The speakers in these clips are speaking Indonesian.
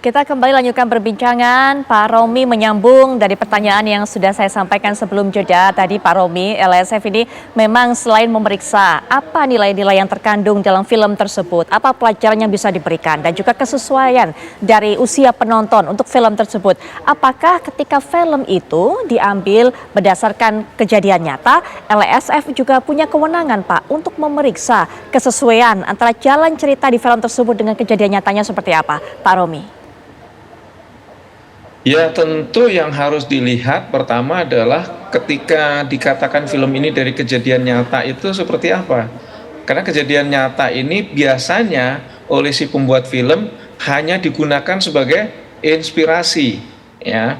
Kita kembali lanjutkan perbincangan. Pak Romi menyambung dari pertanyaan yang sudah saya sampaikan sebelum jeda tadi. Pak Romi, LSF ini memang selain memeriksa apa nilai-nilai yang terkandung dalam film tersebut, apa pelajaran yang bisa diberikan, dan juga kesesuaian dari usia penonton untuk film tersebut. Apakah ketika film itu diambil berdasarkan kejadian nyata, LSF juga punya kewenangan, Pak, untuk memeriksa kesesuaian antara jalan cerita di film tersebut dengan kejadian nyatanya seperti apa, Pak Romi? Ya, tentu yang harus dilihat pertama adalah ketika dikatakan film ini dari kejadian nyata itu seperti apa. Karena kejadian nyata ini biasanya oleh si pembuat film hanya digunakan sebagai inspirasi, ya.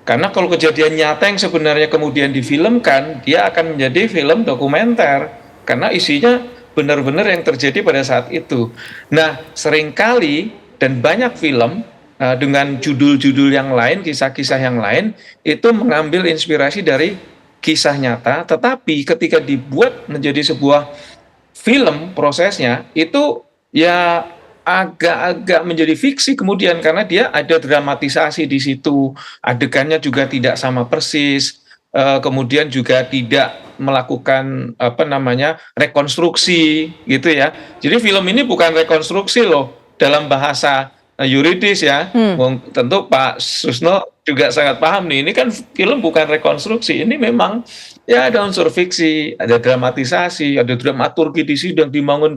Karena kalau kejadian nyata yang sebenarnya kemudian difilmkan, dia akan menjadi film dokumenter karena isinya benar-benar yang terjadi pada saat itu. Nah, seringkali dan banyak film dengan judul-judul yang lain, kisah-kisah yang lain, itu mengambil inspirasi dari kisah nyata, tetapi ketika dibuat menjadi sebuah film prosesnya, itu ya agak-agak menjadi fiksi kemudian karena dia ada dramatisasi di situ, adegannya juga tidak sama persis, kemudian juga tidak melakukan apa namanya rekonstruksi gitu ya. Jadi film ini bukan rekonstruksi loh dalam bahasa yuridis ya. Tentu Pak Susno juga sangat paham nih. Ini kan film bukan rekonstruksi. Ini memang ya ada unsur fiksi, ada dramatisasi, ada dramaturgi di situ yang dibangun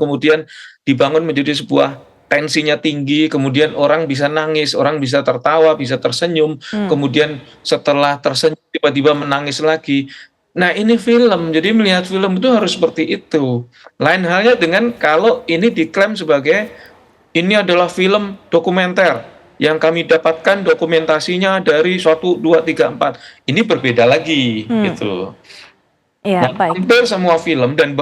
menjadi sebuah tensinya tinggi, kemudian orang bisa nangis, orang bisa tertawa, bisa tersenyum, kemudian setelah tersenyum tiba-tiba menangis lagi. Nah, ini film, jadi melihat film itu harus seperti itu. Lain halnya dengan kalau ini diklaim sebagai ini adalah film dokumenter yang kami dapatkan dokumentasinya dari 1, 2, 3, 4. Ini berbeda lagi gitu. Ya, Nah, baik. hampir semua film dan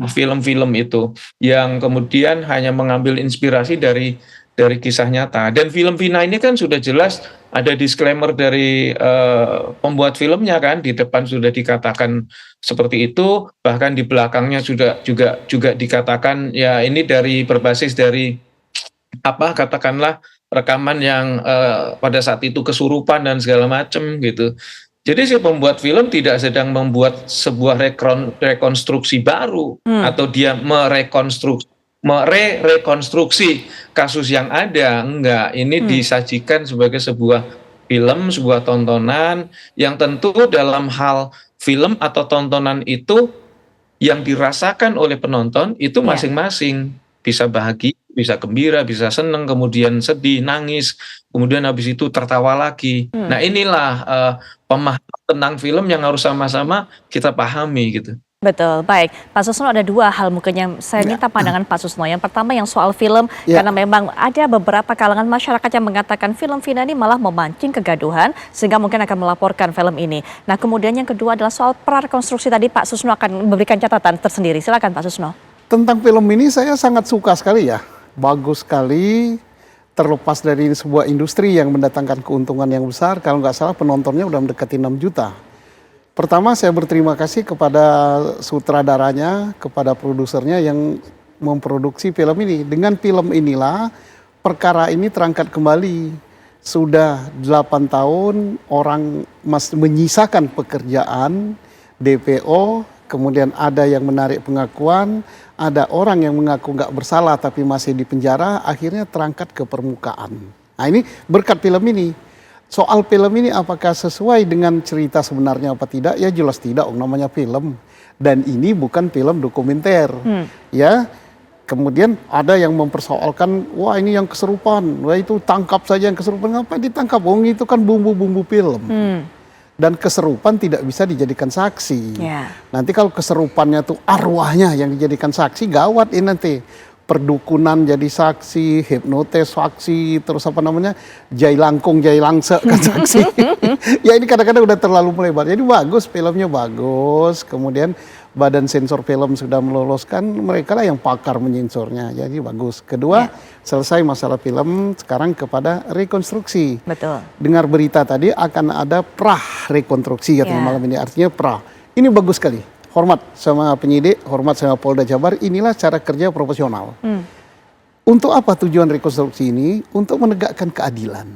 film-film itu yang kemudian hanya mengambil inspirasi dari kisah nyata. Dan film Vina ini kan sudah jelas ada disclaimer dari pembuat filmnya kan, di depan sudah dikatakan seperti itu, bahkan di belakangnya sudah juga dikatakan ya ini berbasis dari apa katakanlah rekaman yang pada saat itu kesurupan dan segala macam gitu. Jadi si pembuat film tidak sedang membuat sebuah rekonstruksi baru atau dia merekonstruksi kasus yang ada. Enggak, ini disajikan sebagai sebuah film, sebuah tontonan yang tentu dalam hal film atau tontonan itu yang dirasakan oleh penonton itu Ya. masing-masing. Bisa bahagia, bisa gembira, bisa senang, kemudian sedih, nangis, kemudian habis itu tertawa lagi. Nah, inilah pemahaman tentang film yang harus sama-sama kita pahami gitu. Betul, baik. Pak Susno, ada dua hal mungkin yang saya minta pandangan Pak Susno. Yang pertama yang soal film, karena memang ada beberapa kalangan masyarakat yang mengatakan film Vina ini malah memancing kegaduhan sehingga mungkin akan melaporkan film ini. Nah, kemudian yang kedua adalah soal prarekonstruksi tadi Pak Susno akan memberikan catatan tersendiri. Silakan Pak Susno. Tentang film ini saya sangat suka sekali ya. Bagus sekali, terlepas dari sebuah industri yang mendatangkan keuntungan yang besar. Kalau nggak salah penontonnya udah mendekati 6 juta. Pertama saya berterima kasih kepada sutradaranya, kepada produsernya yang memproduksi film ini. Dengan film inilah perkara ini terangkat kembali. Sudah 8 tahun orang menyisakan pekerjaan, DPO, kemudian ada yang menarik pengakuan, ada orang yang mengaku nggak bersalah tapi masih di penjara, akhirnya terangkat ke permukaan. Nah, ini berkat film ini. Soal film ini apakah sesuai dengan cerita sebenarnya apa tidak? Ya jelas tidak, namanya film. Dan ini bukan film dokumenter. Ya. Kemudian ada yang mempersoalkan, wah ini yang keserupan, wah itu tangkap saja yang keserupan, ngapain ditangkap? Wong itu kan bumbu-bumbu film. Dan keserupan tidak bisa dijadikan saksi. Nanti kalau keserupannya tuh arwahnya yang dijadikan saksi, gawat ini nanti. Perdukunan jadi saksi, hipnotis saksi, terus apa namanya, jai langkung, jai langse kan saksi. Ya ini kadang-kadang udah terlalu melebar. Jadi bagus, filmnya bagus. Kemudian Badan Sensor Film sudah meloloskan, mereka lah yang pakar menyensornya. Jadi bagus. Kedua, selesai masalah film, sekarang kepada rekonstruksi. Betul. Dengar berita tadi akan ada rekonstruksi katanya malam ini. Artinya ini bagus sekali. Hormat sama penyidik, hormat sama Polda Jabar, inilah cara kerja profesional. Untuk apa tujuan rekonstruksi ini? Untuk menegakkan keadilan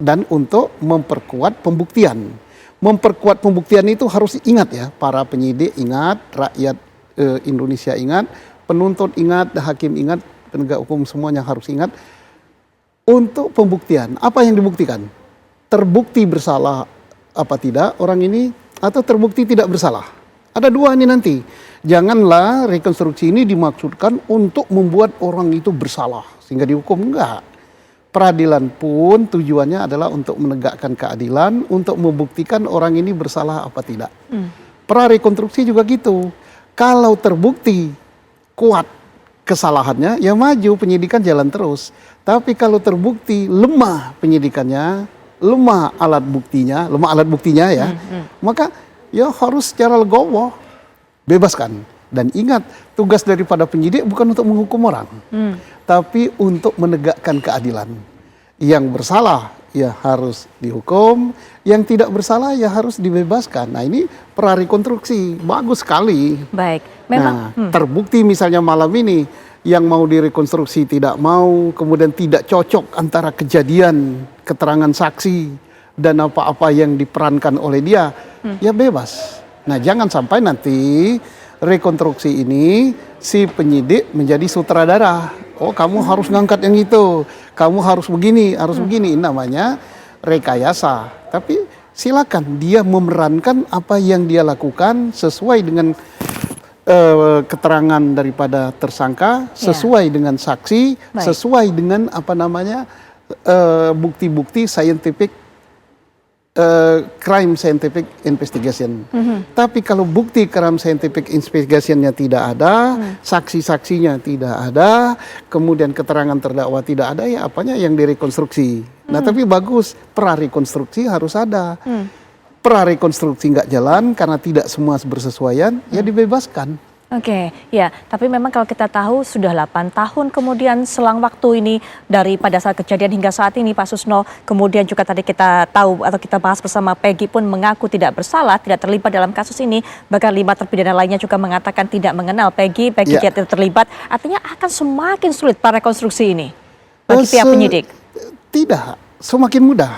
dan untuk memperkuat pembuktian. Memperkuat pembuktian itu harus ingat ya, para penyidik ingat, rakyat Indonesia ingat, penuntut ingat, hakim ingat, penegak hukum semuanya harus ingat. Untuk pembuktian, apa yang dibuktikan? Terbukti bersalah apa tidak orang ini, atau terbukti tidak bersalah. Ada dua ini nanti. Janganlah rekonstruksi ini dimaksudkan untuk membuat orang itu bersalah sehingga dihukum, enggak. Peradilan pun tujuannya adalah untuk menegakkan keadilan, untuk membuktikan orang ini bersalah apa tidak. Prarekonstruksi juga gitu. Kalau terbukti kuat kesalahannya, ya maju penyidikan jalan terus. Tapi kalau terbukti lemah penyidikannya, lemah alat buktinya ya, maka ya harus secara legowo bebaskan. Dan ingat, tugas daripada penyidik bukan untuk menghukum orang, tapi untuk menegakkan keadilan. Yang bersalah ya harus dihukum, yang tidak bersalah ya harus dibebaskan. Nah ini prarekonstruksi, bagus sekali. Baik, memang Terbukti misalnya malam ini yang mau direkonstruksi tidak mau, kemudian tidak cocok antara kejadian, keterangan saksi, dan apa-apa yang diperankan oleh dia, ya bebas. Nah jangan sampai nanti rekonstruksi ini si penyidik menjadi sutradara. Oh kamu harus ngangkat yang itu, kamu harus begini, ini namanya rekayasa. Tapi silakan dia memerankan apa yang dia lakukan sesuai dengan keterangan daripada tersangka, sesuai dengan saksi, sesuai dengan bukti-bukti scientific crime scientific investigation. Tapi kalau bukti crime scientific investigationnya tidak ada, saksi-saksinya tidak ada, kemudian keterangan terdakwa tidak ada, ya apanya yang direkonstruksi. Nah tapi bagus, prarekonstruksi harus ada. Prarekonstruksi nggak jalan karena tidak semua bersesuaian, ya dibebaskan. Oke, ya. Tapi memang kalau kita tahu sudah 8 tahun kemudian selang waktu ini dari pada saat kejadian hingga saat ini Pak Susno. Kemudian juga tadi kita tahu atau kita bahas bersama Peggy pun mengaku tidak bersalah, tidak terlibat dalam kasus ini. Bahkan 5 terpidana lainnya juga mengatakan tidak mengenal Peggy tidak terlibat. Artinya akan semakin sulit prarekonstruksi ini bagi pihak penyidik. Tidak, semakin mudah.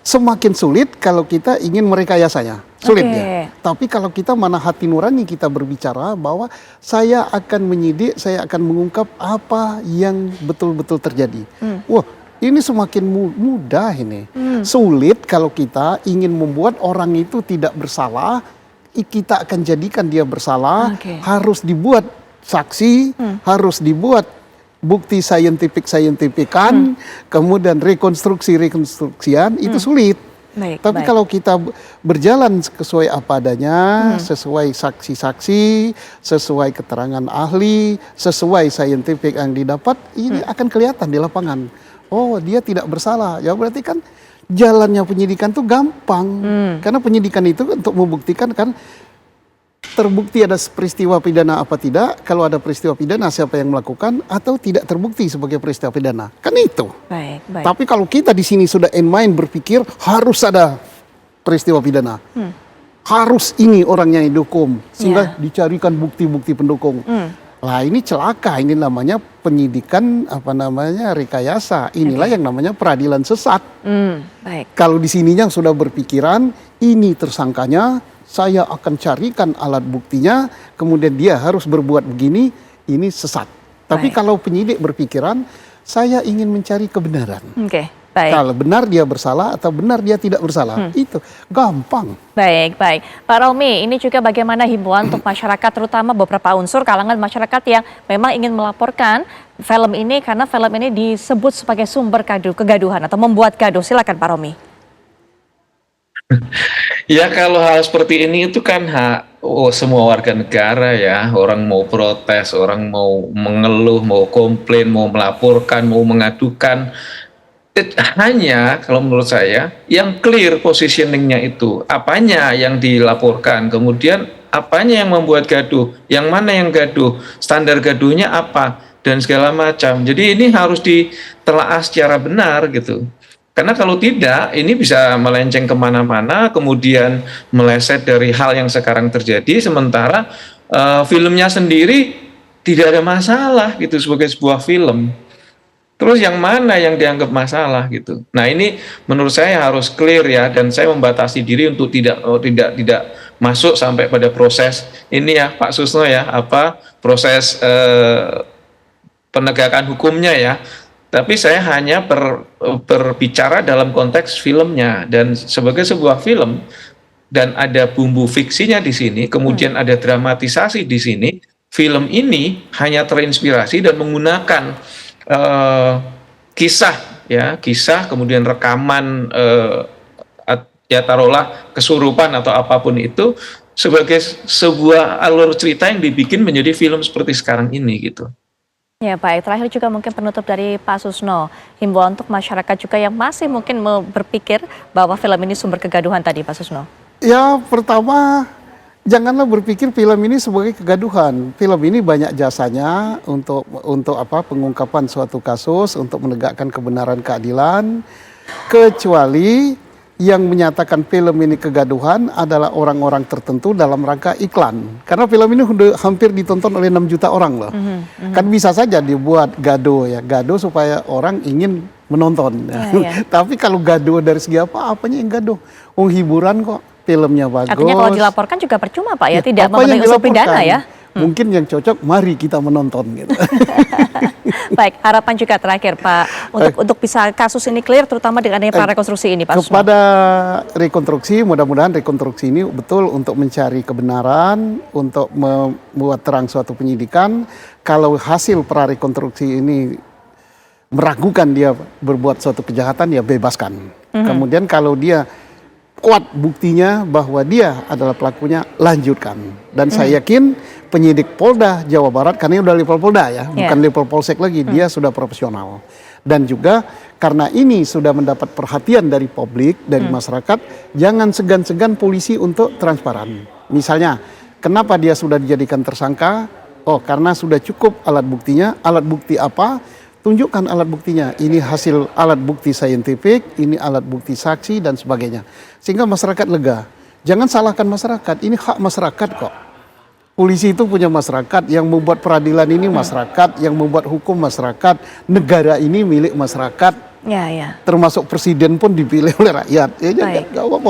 Semakin sulit kalau kita ingin merekayasanya. Sulit ya. Tapi kalau kita mana hati nurani kita berbicara bahwa saya akan menyidik, saya akan mengungkap apa yang betul-betul terjadi. Wah, ini semakin mudah ini. Sulit kalau kita ingin membuat orang itu tidak bersalah, kita akan jadikan dia bersalah, harus dibuat saksi, harus dibuat bukti scientifikan, kemudian rekonstruksian itu sulit. Tapi kalau kita berjalan sesuai apa adanya, sesuai saksi-saksi, sesuai keterangan ahli, sesuai scientific yang didapat, ini akan kelihatan di lapangan. Oh, dia tidak bersalah. Ya berarti kan jalannya penyidikan itu gampang. Karena penyidikan itu untuk membuktikan kan terbukti ada peristiwa pidana apa tidak, kalau ada peristiwa pidana siapa yang melakukan, atau tidak terbukti sebagai peristiwa pidana. Kan itu. Baik. Tapi kalau kita di sini sudah main berpikir harus ada peristiwa pidana. Harus ini orangnya yang dihukum, sehingga dicarikan bukti-bukti pendukung. Lah ini celaka, ini namanya penyidikan rekayasa. Inilah yang namanya peradilan sesat. Kalau di sininya sudah berpikiran ini tersangkanya, saya akan carikan alat buktinya, kemudian dia harus berbuat begini, ini sesat. Tapi kalau penyidik berpikiran, saya ingin mencari kebenaran. Kalau benar dia bersalah atau benar dia tidak bersalah, itu gampang. Baik. Pak Romi, ini juga bagaimana himbauan untuk masyarakat, terutama beberapa unsur kalangan masyarakat yang memang ingin melaporkan film ini karena film ini disebut sebagai sumber kegaduhan atau membuat gaduh. Silakan Pak Romi. Ya kalau hal seperti ini itu kan hak semua warga negara ya. Orang mau protes, orang mau mengeluh, mau komplain, mau melaporkan, mau mengadukan. Hanya kalau menurut saya yang clear positioningnya itu. Apanya yang dilaporkan, kemudian apanya yang membuat gaduh, yang mana yang gaduh, standar gaduhnya apa, dan segala macam. Jadi ini harus ditelaah secara benar gitu. Karena kalau tidak, ini bisa melenceng kemana-mana, kemudian meleset dari hal yang sekarang terjadi, sementara filmnya sendiri tidak ada masalah gitu sebagai sebuah film. Terus yang mana yang dianggap masalah gitu. Nah, ini menurut saya harus clear ya, dan saya membatasi diri untuk tidak masuk sampai pada proses ini ya Pak Susno ya, proses penegakan hukumnya ya. Tapi saya hanya berbicara dalam konteks filmnya, dan sebagai sebuah film dan ada bumbu fiksinya di sini, kemudian ada dramatisasi di sini. Film ini hanya terinspirasi dan menggunakan kisah kemudian rekaman, ya taruhlah kesurupan atau apapun itu sebagai sebuah alur cerita yang dibikin menjadi film seperti sekarang ini gitu. Ya baik, terakhir juga mungkin penutup dari Pak Susno, himbauan untuk masyarakat juga yang masih mungkin berpikir bahwa film ini sumber kegaduhan tadi, Pak Susno. Ya, pertama, janganlah berpikir film ini sebagai kegaduhan. Film ini banyak jasanya untuk pengungkapan suatu kasus, untuk menegakkan kebenaran keadilan. Kecuali yang menyatakan film ini kegaduhan adalah orang-orang tertentu dalam rangka iklan. Karena film ini hampir ditonton oleh 6 juta orang loh. Kan bisa saja dibuat gaduh ya, gaduh supaya orang ingin menonton. Tapi kalau gaduh dari segi apanya yang gaduh? Hiburan kok. Filmnya bagus. Artinya kalau dilaporkan juga percuma Pak ya, tidak memenuhi unsur pidana ya. Mungkin yang cocok mari kita menonton gitu. Baik, harapan juga terakhir Pak untuk bisa kasus ini clear terutama dengan adanya prarekonstruksi ini Pak Susno. Kepada rekonstruksi, mudah-mudahan rekonstruksi ini betul untuk mencari kebenaran, untuk membuat terang suatu penyidikan. Kalau hasil prarekonstruksi ini meragukan dia berbuat suatu kejahatan, ya bebaskan. Kemudian kalau dia kuat buktinya bahwa dia adalah pelakunya, lanjutkan. Dan saya yakin penyidik Polda Jawa Barat, karena ini udah level Polda ya, bukan level Polsek lagi, dia sudah profesional. Dan juga karena ini sudah mendapat perhatian dari publik, dari masyarakat, jangan segan-segan polisi untuk transparan. Misalnya, kenapa dia sudah dijadikan tersangka? Oh, karena sudah cukup alat buktinya. Alat bukti apa? Tunjukkan alat buktinya, ini hasil alat bukti saintifik, ini alat bukti saksi dan sebagainya. Sehingga masyarakat lega. Jangan salahkan masyarakat, ini hak masyarakat kok. Polisi itu punya masyarakat, yang membuat peradilan ini masyarakat, yang membuat hukum masyarakat, negara ini milik masyarakat. Termasuk presiden pun dipilih oleh rakyat. Ya,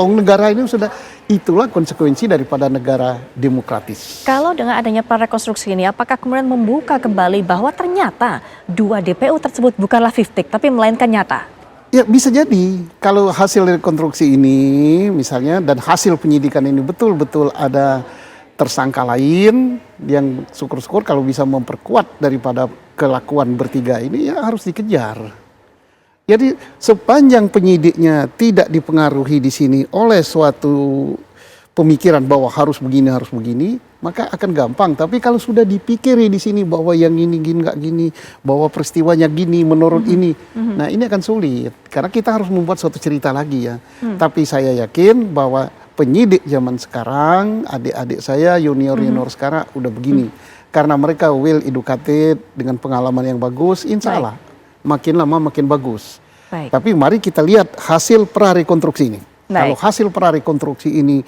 negara ini sudah, itulah konsekuensi daripada negara demokratis. Kalau dengan adanya prarekonstruksi ini, apakah kemudian membuka kembali bahwa ternyata 2 DPO tersebut bukanlah fiktif, tapi melainkan nyata? Ya bisa jadi, kalau hasil rekonstruksi ini misalnya, dan hasil penyidikan ini betul-betul ada tersangka lain, yang syukur-syukur kalau bisa memperkuat daripada kelakuan bertiga ini, ya harus dikejar. Jadi sepanjang penyidiknya tidak dipengaruhi di sini oleh suatu pemikiran bahwa harus begini, maka akan gampang. Tapi kalau sudah dipikiri di sini bahwa yang ini gini nggak gini, bahwa peristiwanya gini menurut ini, nah ini akan sulit. Karena kita harus membuat suatu cerita lagi ya. Tapi saya yakin bahwa penyidik zaman sekarang, adik-adik saya, junior-junior sekarang udah begini. Karena mereka well educated dengan pengalaman yang bagus, insya Allah makin lama makin bagus. Tapi mari kita lihat hasil prarekonstruksi ini. Kalau hasil prarekonstruksi ini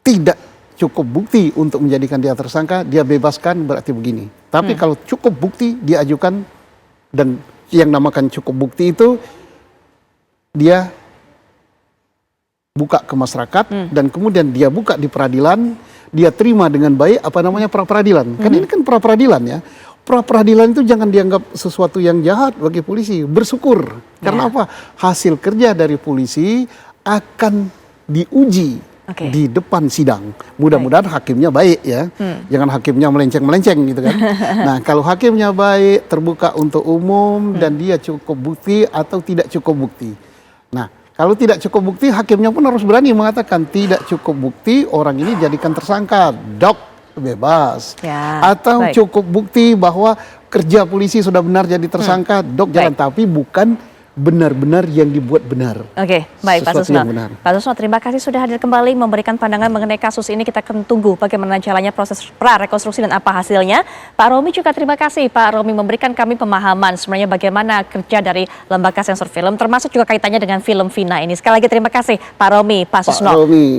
tidak cukup bukti untuk menjadikan dia tersangka, dia bebaskan, berarti begini. Tapi kalau cukup bukti dia ajukan, dan yang namakan cukup bukti itu dia buka ke masyarakat, dan kemudian dia buka di peradilan, dia terima dengan baik pra peradilan. Kan ini kan pra peradilan ya. Pra peradilan itu jangan dianggap sesuatu yang jahat bagi polisi, bersyukur. Karena apa? Hasil kerja dari polisi akan diuji di depan sidang. Mudah-mudahan hakimnya baik ya. Jangan hakimnya melenceng-melenceng gitu kan. Nah, kalau hakimnya baik, terbuka untuk umum, dan dia cukup bukti atau tidak cukup bukti. Nah, kalau tidak cukup bukti, hakimnya pun harus berani mengatakan tidak cukup bukti, orang ini jadikan tersangka, bebas. Atau cukup bukti bahwa kerja polisi sudah benar jadi tersangka, jalan, tapi bukan benar-benar yang dibuat benar. Baik Pak Susno. Pak Susno, terima kasih sudah hadir kembali memberikan pandangan mengenai kasus ini. Kita akan tunggu bagaimana jalannya proses prarekonstruksi dan apa hasilnya. Pak Romi juga terima kasih. Pak Romi memberikan kami pemahaman sebenarnya bagaimana kerja dari lembaga sensor film, termasuk juga kaitannya dengan film Vina ini. Sekali lagi terima kasih Pak Romi, Pak Susno.